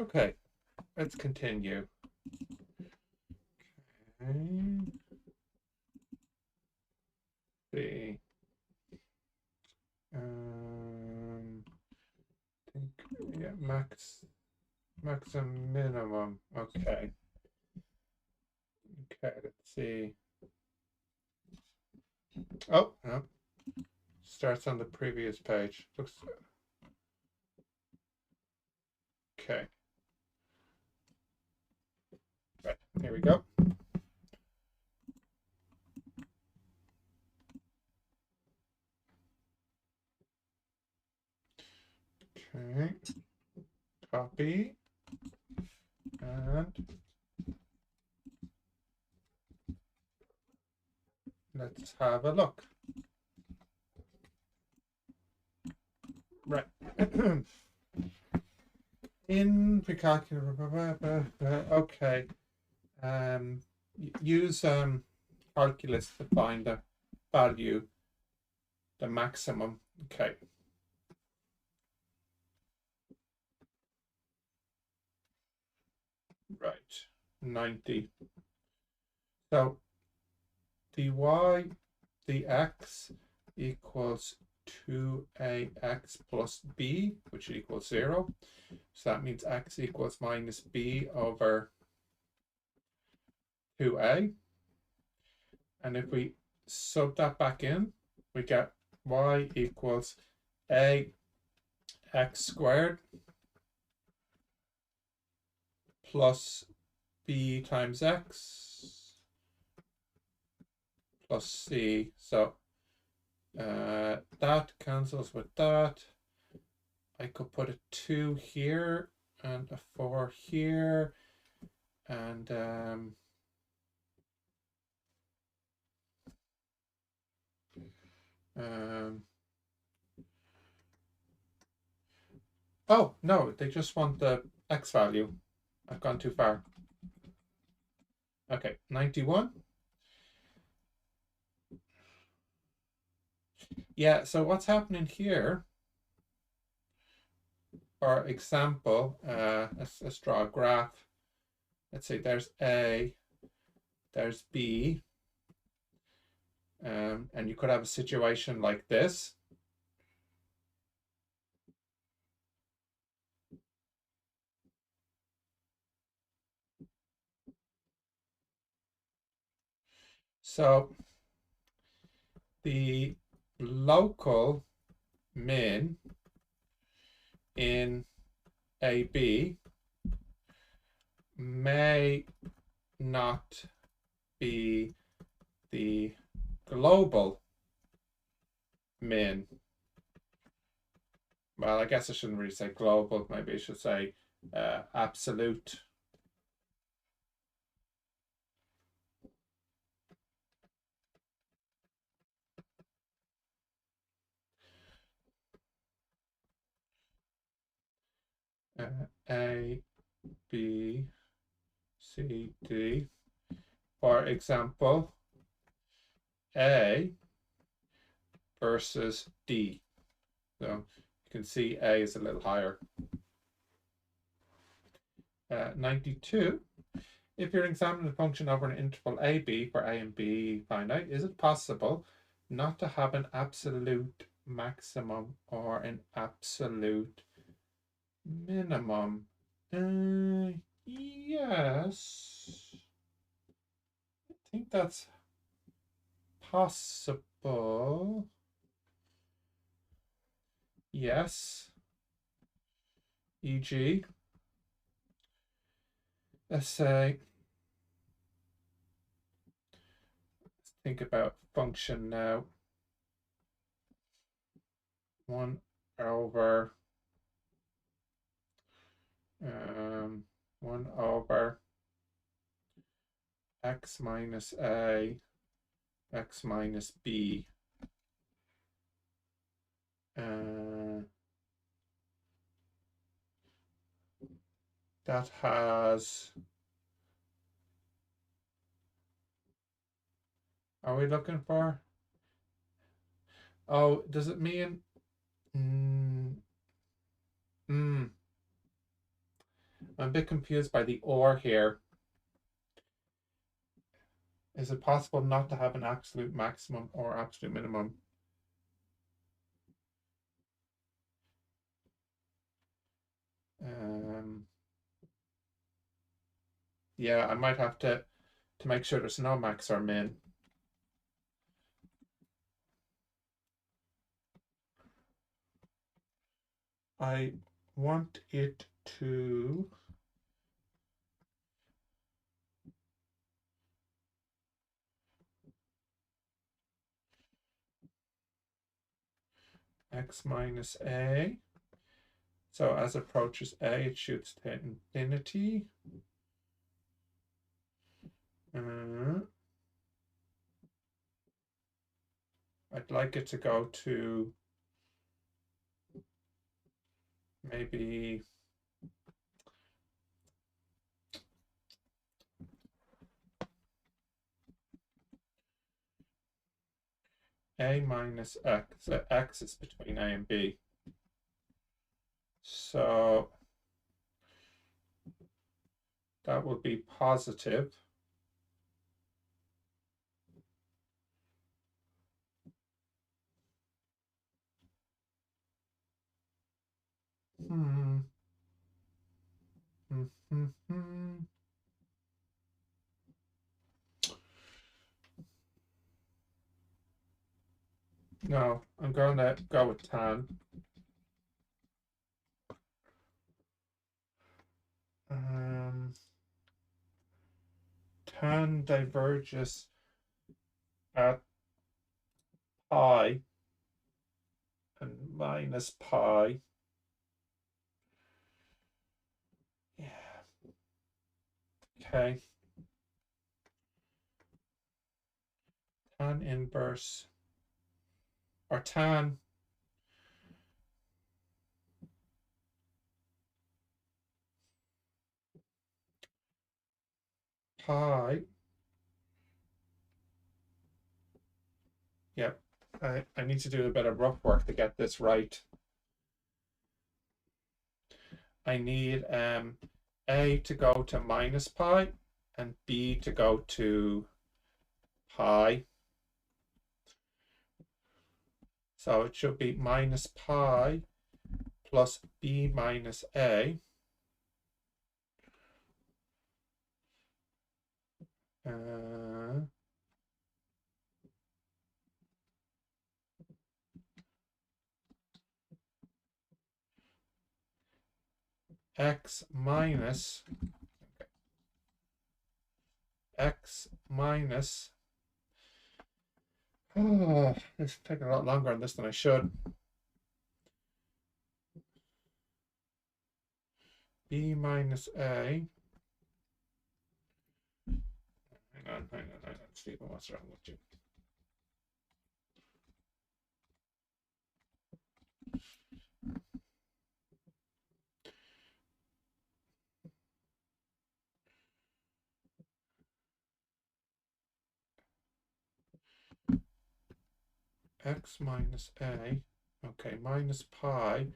Okay, let's continue. Okay. See. Think, yeah, max and minimum. Okay. Okay, let's see. Oh, no. Starts on the previous page. Looks okay. Right, here we go. Okay. Copy. And let's have a look. Right. In precalculus. Okay. Use calculus to find the value, the maximum. Okay. Right. 90. So dy dx equals 2ax plus b, which equals 0. So that means x equals minus b over 2a. And if we sub that back in, we get y equals a x squared plus b times x plus c. So that cancels with that. I could put a 2 here and a 4 here, and oh no, they just want the x value. I've gone too far. Okay, 91. Yeah, so what's happening here, for example, let's draw a graph. Let's say there's A, there's B, and you could have a situation like this. So the local min in AB may not be the global min. Well, I guess I shouldn't really say global. Maybe I should say absolute. A, B, C, D. For example, A versus D. So you can see A is a little higher. 92. If you're examining a function over an interval AB for A and B finite, is it possible not to have an absolute maximum or an absolute minimum? Yes. I think that's possible. Yes. E.g., let's say, let's think about function now. 1 over 1 over x minus a, x minus b. That has, are we looking for? Oh, does it mean? I'm a bit confused by the or here. Is it possible not to have an absolute maximum or absolute minimum? Yeah, I might have to make sure there's no max or min. I want it to x minus a. So as it approaches a, it shoots to infinity. I'd like it to go to maybe a minus x. So x is between a and b. So that would be positive. No, I'm going to go with tan. Tan diverges at pi and minus pi. Yeah. Okay. Tan inverse or tan pi. Yep. I need to do a bit of rough work to get this right. I need a to go to minus pi and b to go to pi. So it should be minus pi plus b minus a. X minus oh, it's taking a lot longer on this than I should. B minus A. Hang on, Stephen, what's wrong with you? X minus A, okay, minus pi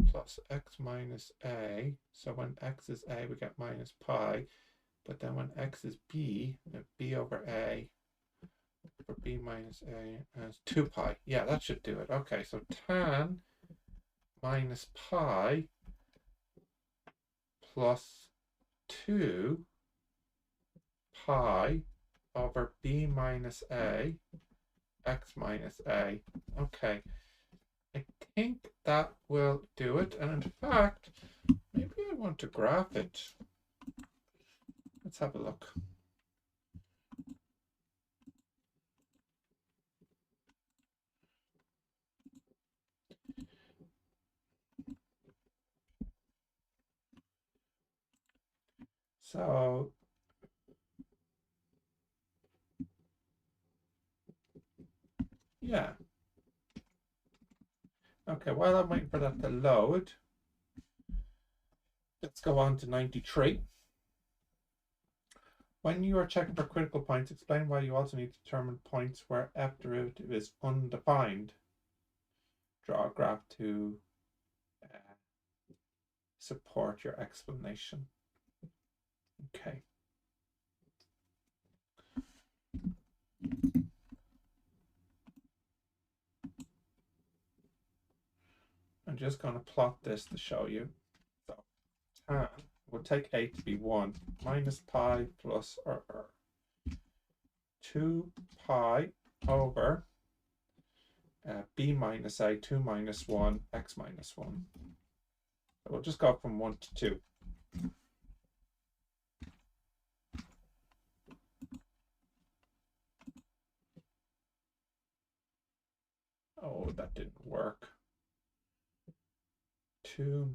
plus x minus A. So when x is A, we get minus pi. But then when x is B, B over A for B minus A is 2 pi. Yeah, that should do it. Okay, so tan minus pi plus 2 pi over B minus A, x minus A. Okay, I think that will do it. And in fact, maybe I want to graph it. Let's have a look. So yeah. Okay, while I'm waiting for that to load, let's go on to 93. When you are checking for critical points, explain why you also need to determine points where f derivative is undefined. Draw a graph to support your explanation. Okay. I'm just going to plot this to show you. So tan, we'll take a to be 1 minus pi plus 2 pi over b minus a, 2 minus 1, x minus 1. So we'll just go from 1 to 2. Oh, that didn't work. 2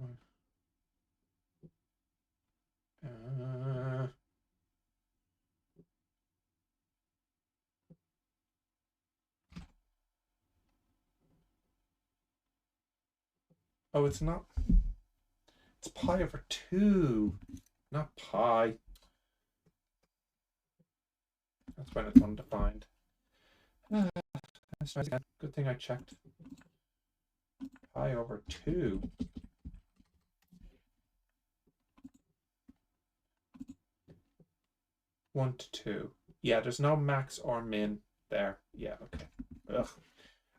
oh, it's not. It's pi over 2, not pi. That's when it's undefined. Let's try again. Good thing I checked. Pi over 2. One to 2. Yeah, there's no max or min there. Yeah, okay. Ugh.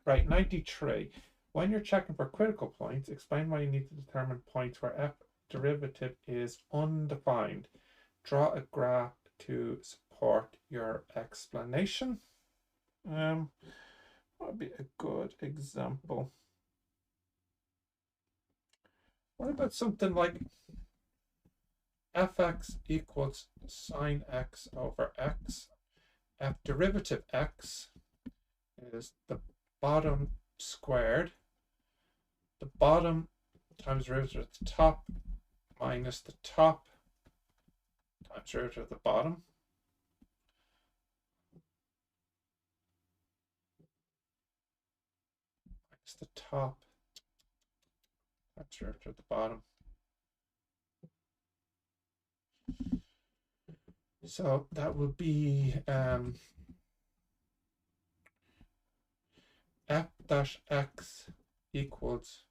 Right, 93. When you're checking for critical points, explain why you need to determine points where f derivative is undefined. Draw a graph to support your explanation. What would be a good example? What about something like fx equals sine x over x? F derivative x is the bottom squared. The bottom times derivative of the top minus the top times derivative of the bottom. Minus the top times derivative of the bottom. So that would be f dash x equals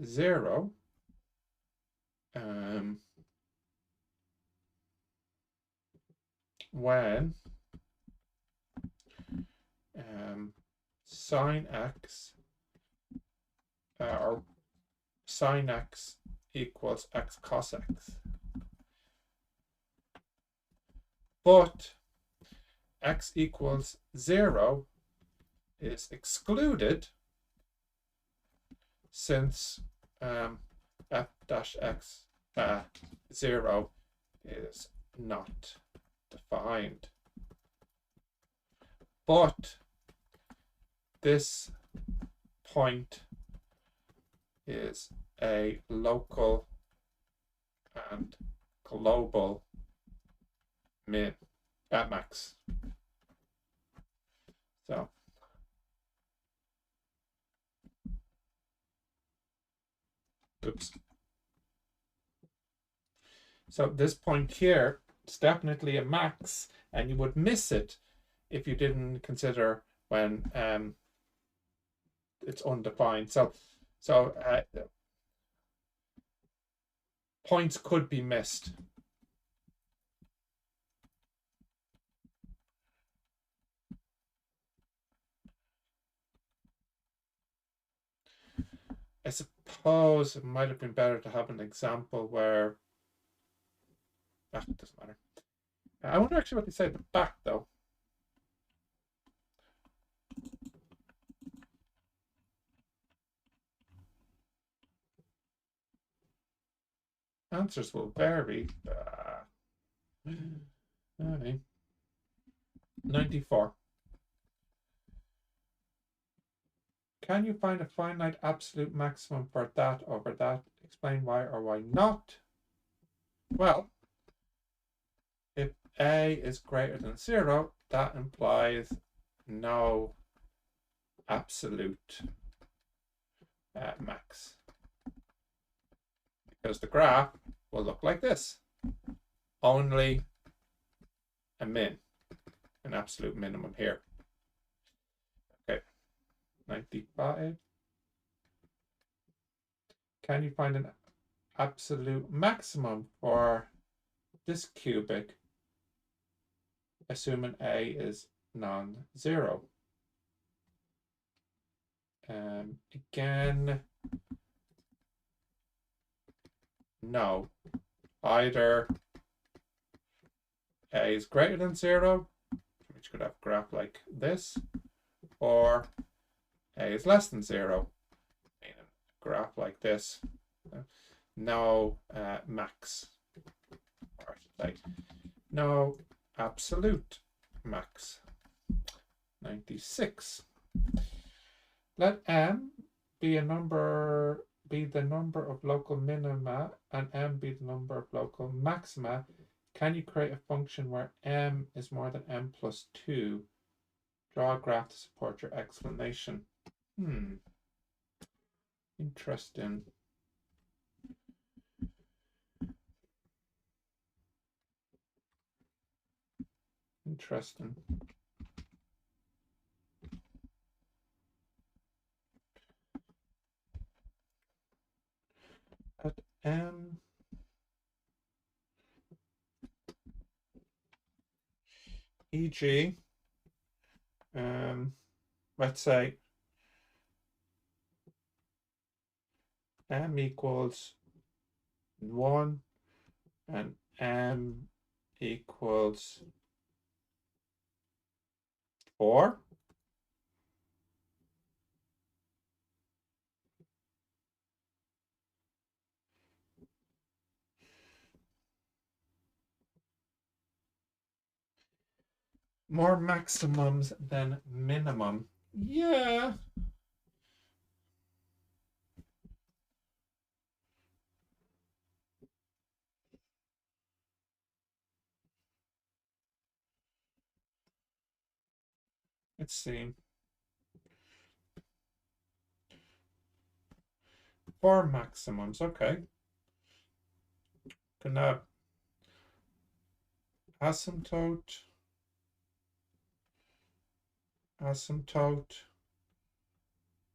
0 when sine x or sine x equals x cos x. But x equals 0 is excluded since f dash x 0 is not defined. But this point is a local and global min at max. So oops. So this point here is definitely a max, and you would miss it if you didn't consider when it's undefined. So points could be missed. I suppose it might have been better to have an example where it doesn't matter. I wonder actually what they say at the back though. Answers will vary. 94. Can you find a finite absolute maximum for that over that? Explain why or why not. Well, if a is greater than 0, that implies no absolute max. Because the graph will look like this. Only a min, an absolute minimum here. Okay, 95. Can you find an absolute maximum for this cubic, assuming A is non-zero. Again, no. Either A is greater than 0, which could have a graph like this, or A is less than 0, meaning a graph like this. No max, or I should say, no absolute max. 96. Let m be the number of local minima and m be the number of local maxima. Can you create a function where m is more than m plus 2? Draw a graph to support your explanation. Interesting. Interesting. At m, e.g., let's say m equals 1 and m equals 4. More maximums than minimum. Yeah. Let's see. 4 maximums. Okay. Can have asymptote, asymptote,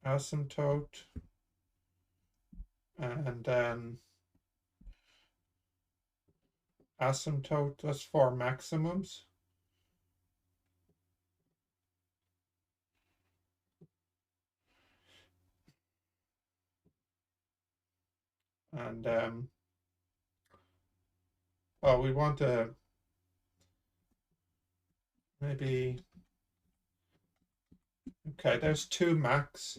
asymptote, and then asymptote. That's 4 maximums. And well, we want to maybe, okay, there's 2 max.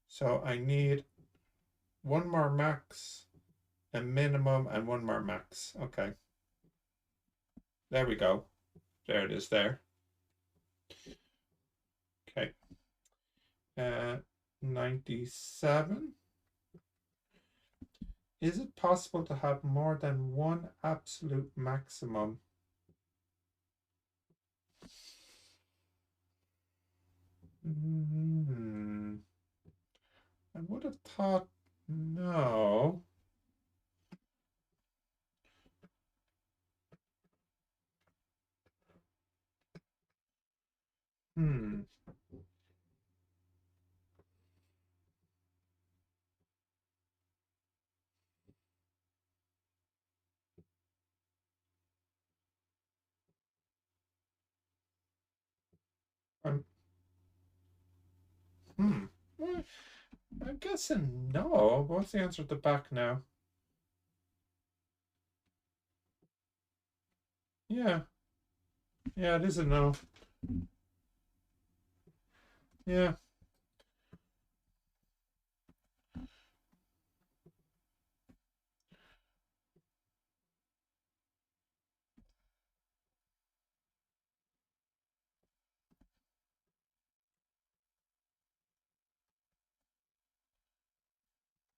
So I need 1 more max, a minimum, and 1 more max. Okay. There we go. There it is there. Okay. 97. Is it possible to have more than 1 absolute maximum? I would have thought no. Hmm. I'm Well, I'm guessing no. What's the answer at the back now? Yeah. Yeah, it is a no. Yeah.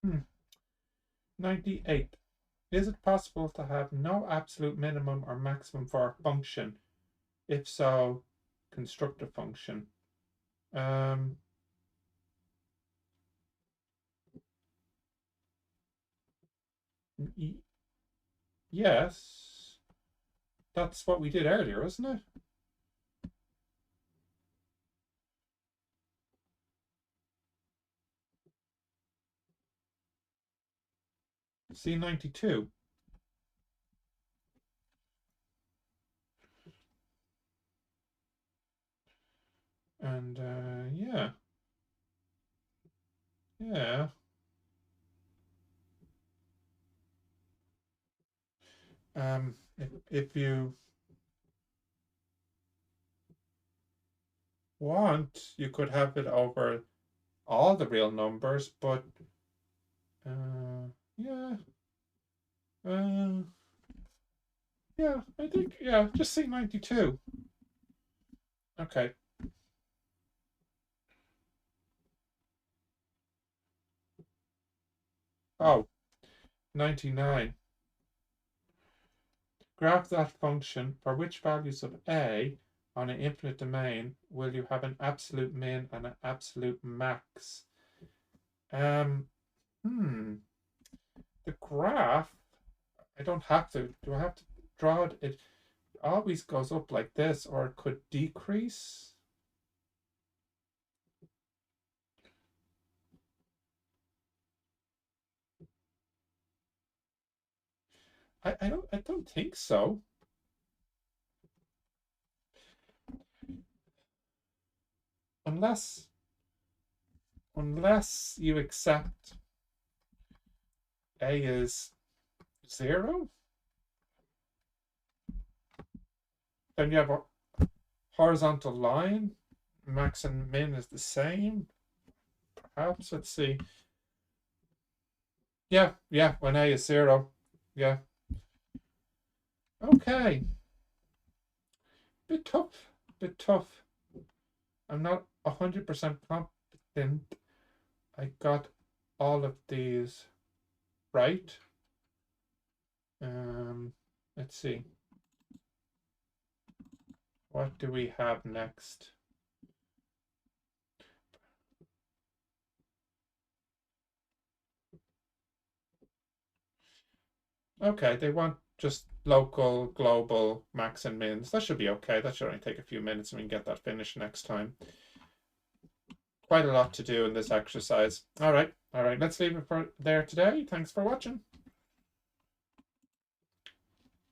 Hmm. 98. Is it possible to have no absolute minimum or maximum for a function? If so, construct a function. Um, yes. That's what we did earlier, isn't it? C92. And yeah. Yeah. If you want, you could have it over all the real numbers, but yeah. Uh, yeah, I think, yeah, just C92. Okay. Oh, 99. Graph that function for which values of a on an infinite domain will you have an absolute min and an absolute max. Um, hmm. The graph, I don't have to. Do I have to draw it? It always goes up like this, or it could decrease. I don't think so. Unless you accept a is 0, then you have a horizontal line. Max and min is the same. Perhaps, let's see. Yeah, when a is 0. Yeah. Okay. Bit tough. I'm not 100% confident I got all of these right. Let's see. What do we have next? Okay, they want just local, global, max and mins. That should be okay. That should only take a few minutes and we can get that finished next time. Quite a lot to do in this exercise. All right. Let's leave it for there today. Thanks for watching.